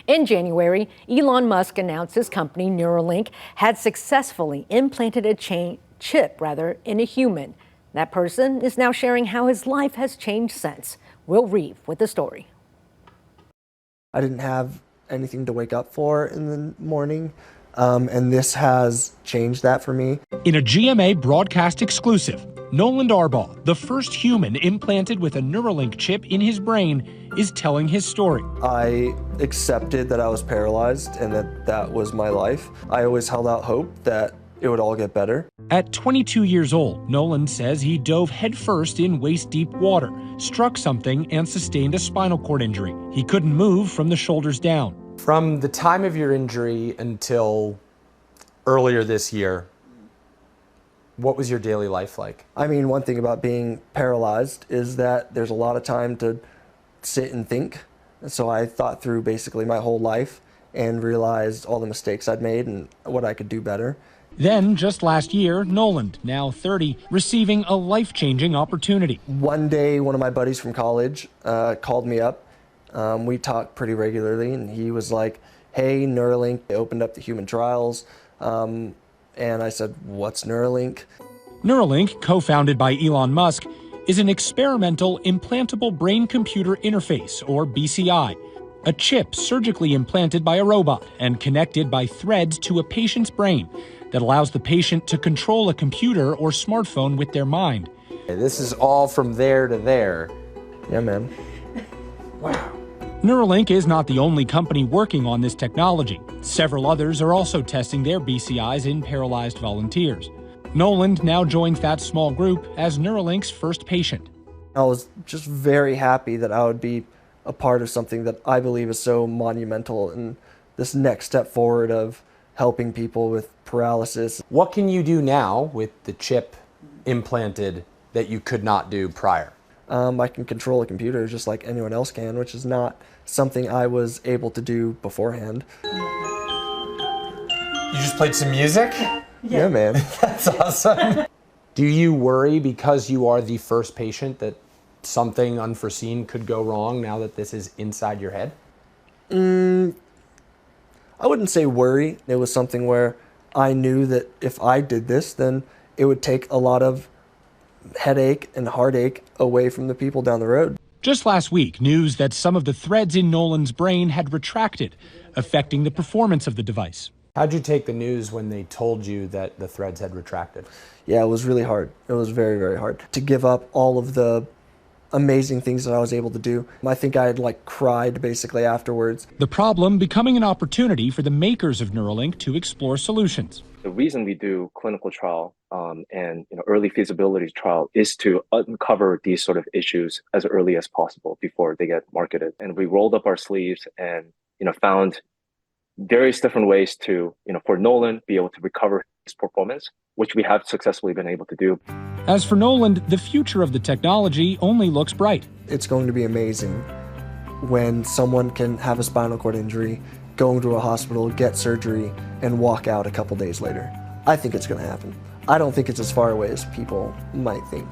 In January, Elon Musk announced his company Neuralink had successfully implanted a chip in a human. That person is now sharing how his life has changed since. Will Reeve with the story. I didn't have anything to wake up for in the morning, and this has changed that for me. In a GMA broadcast exclusive, Nolan Arbaugh, the first human implanted with a Neuralink chip in his brain, is telling his story. I accepted that I was paralyzed and that was my life. I always held out hope that it would all get better. At 22 years old, Nolan says he dove headfirst in waist-deep water, struck something, and sustained a spinal cord injury. He couldn't move from the shoulders down. From the time of your injury until earlier this year, what was your daily life like? I mean, one thing about being paralyzed is that there's a lot of time to sit and think. So I thought through basically my whole life and realized all the mistakes I'd made and what I could do better. Then, just last year, Nolan, now 30, receiving a life-changing opportunity. One day, one of my buddies from college called me up. We talked pretty regularly, and he was like, hey, Neuralink, they opened up the human trials. And I said, what's Neuralink? Neuralink, co-founded by Elon Musk, is an experimental implantable brain-computer interface, or BCI, a chip surgically implanted by a robot and connected by threads to a patient's brain that allows the patient to control a computer or smartphone with their mind. This is all from there to there. Yeah, man. Wow. Neuralink is not the only company working on this technology. Several others are also testing their BCIs in paralyzed volunteers. Nolan now joins that small group as Neuralink's first patient. I was just very happy that I would be a part of something that I believe is so monumental and this next step forward of helping people with paralysis. What can you do now with the chip implanted that you could not do prior? I can control a computer just like anyone else can, which is not something I was able to do beforehand. You just played some music? Yeah, man. That's awesome. Do you worry because you are the first patient that something unforeseen could go wrong now that this is inside your head? I wouldn't say worry. It was something where I knew that if I did this, then it would take a lot of headache and heartache away from the people down the road. Just last week, news that some of the threads in Nolan's brain had retracted, affecting the performance of the device. How'd you take the news when they told you that the threads had retracted? Yeah, it was really hard. It was very, very hard to give up all of the amazing things that I was able to do. I think I had cried basically afterwards. The problem becoming an opportunity for the makers of Neuralink to explore solutions. The reason we do clinical trial and early feasibility trial is to uncover these sort of issues as early as possible before they get marketed. And we rolled up our sleeves and found various different ways to for Nolan be able to recover his performance, which we have successfully been able to do. As for Nolan, the future of the technology only looks bright. It's going to be amazing when someone can have a spinal cord injury, go into a hospital, get surgery, and walk out a couple days later. I think it's going to happen. I don't think it's as far away as people might think.